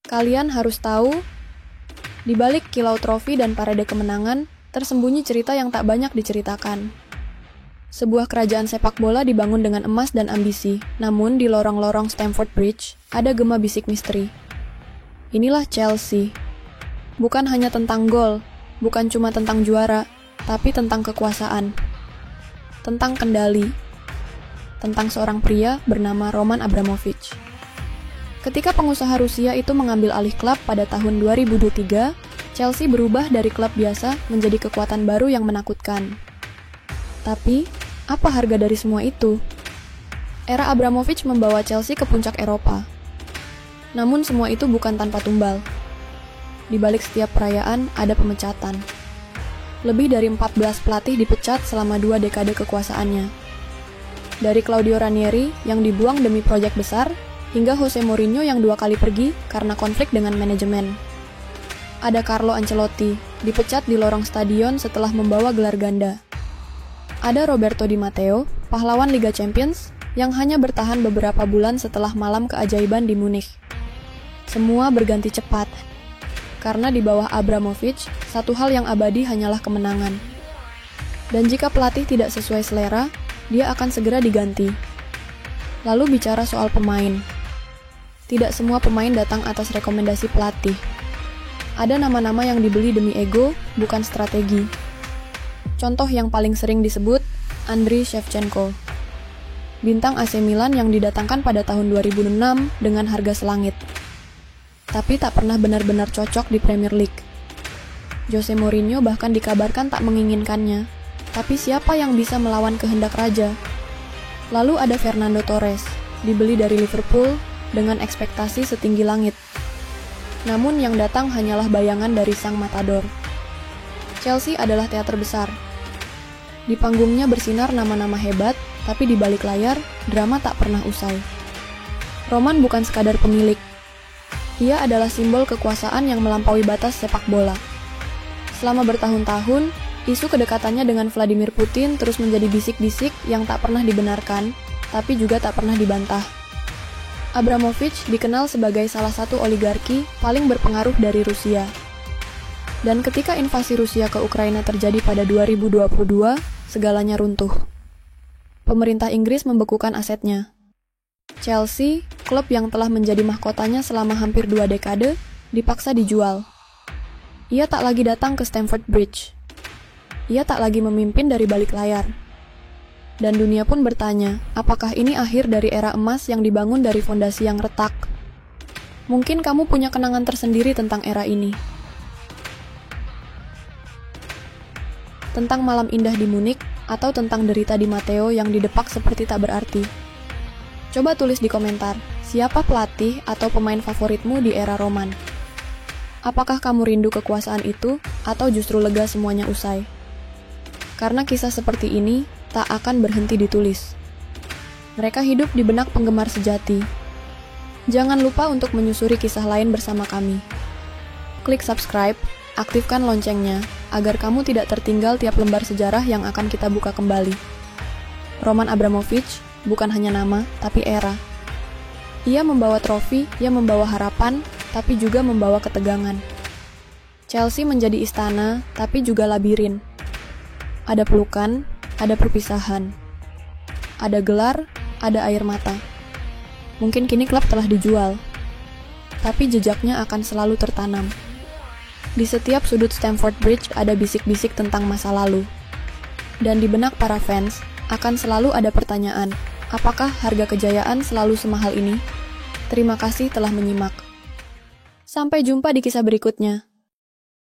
Kalian harus tahu, di balik kilau trofi dan parade kemenangan, tersembunyi cerita yang tak banyak diceritakan. Sebuah kerajaan sepak bola dibangun dengan emas dan ambisi, namun di lorong-lorong Stamford Bridge ada gema bisik misteri. Inilah Chelsea. Bukan hanya tentang gol, bukan cuma tentang juara, tapi tentang kekuasaan, tentang kendali, tentang seorang pria bernama Roman Abramovich. Ketika pengusaha Rusia itu mengambil alih klub pada tahun 2023, Chelsea berubah dari klub biasa menjadi kekuatan baru yang menakutkan. Tapi, apa harga dari semua itu? Era Abramovich membawa Chelsea ke puncak Eropa. Namun semua itu bukan tanpa tumbal. Di balik setiap perayaan ada pemecatan. Lebih dari 14 pelatih dipecat selama 2 dekade kekuasaannya. Dari Claudio Ranieri yang dibuang demi proyek besar, hingga Jose Mourinho yang 2 kali pergi karena konflik dengan manajemen. Ada Carlo Ancelotti, dipecat di lorong stadion setelah membawa gelar ganda. Ada Roberto Di Matteo, pahlawan Liga Champions, yang hanya bertahan beberapa bulan setelah malam keajaiban di Munich. Semua berganti cepat, karena di bawah Abramovich, satu hal yang abadi hanyalah kemenangan. Dan jika pelatih tidak sesuai selera, dia akan segera diganti. Lalu bicara soal pemain. Tidak semua pemain datang atas rekomendasi pelatih. Ada nama-nama yang dibeli demi ego, bukan strategi. Contoh yang paling sering disebut, Andriy Shevchenko. Bintang AC Milan yang didatangkan pada tahun 2006 dengan harga selangit. Tapi tak pernah benar-benar cocok di Premier League. Jose Mourinho bahkan dikabarkan tak menginginkannya. Tapi siapa yang bisa melawan kehendak raja? Lalu ada Fernando Torres, dibeli dari Liverpool dengan ekspektasi setinggi langit. Namun yang datang hanyalah bayangan dari sang matador. Chelsea adalah teater besar. Di panggungnya bersinar nama-nama hebat, tapi di balik layar, drama tak pernah usai. Roman bukan sekadar pemilik. Ia adalah simbol kekuasaan yang melampaui batas sepak bola. Selama bertahun-tahun, isu kedekatannya dengan Vladimir Putin terus menjadi bisik-bisik yang tak pernah dibenarkan, tapi juga tak pernah dibantah. Abramovich dikenal sebagai salah satu oligarki paling berpengaruh dari Rusia. Dan ketika invasi Rusia ke Ukraina terjadi pada 2022, segalanya runtuh. Pemerintah Inggris membekukan asetnya. Chelsea, klub yang telah menjadi mahkotanya selama hampir 2 dekade, dipaksa dijual. Ia tak lagi datang ke Stamford Bridge. Ia tak lagi memimpin dari balik layar. Dan dunia pun bertanya, apakah ini akhir dari era emas yang dibangun dari fondasi yang retak? Mungkin kamu punya kenangan tersendiri tentang era ini. Tentang malam indah di Munich, atau tentang derita Di Matteo yang didepak seperti tak berarti. Coba tulis di komentar, siapa pelatih atau pemain favoritmu di era Roman? Apakah kamu rindu kekuasaan itu, atau justru lega semuanya usai? Karena kisah seperti ini tak akan berhenti ditulis. Mereka hidup di benak penggemar sejati. Jangan lupa untuk menyusuri kisah lain bersama kami. Klik subscribe, aktifkan loncengnya, agar kamu tidak tertinggal tiap lembar sejarah yang akan kita buka kembali. Roman Abramovich bukan hanya nama, tapi era. Ia membawa trofi, ia membawa harapan, tapi juga membawa ketegangan. Chelsea menjadi istana, tapi juga labirin. Ada pelukan, ada perpisahan. Ada gelar, ada air mata. Mungkin kini klub telah dijual, tapi jejaknya akan selalu tertanam. Di setiap sudut Stamford Bridge ada bisik-bisik tentang masa lalu. Dan di benak para fans, akan selalu ada pertanyaan, apakah harga kejayaan selalu semahal ini? Terima kasih telah menyimak. Sampai jumpa di kisah berikutnya.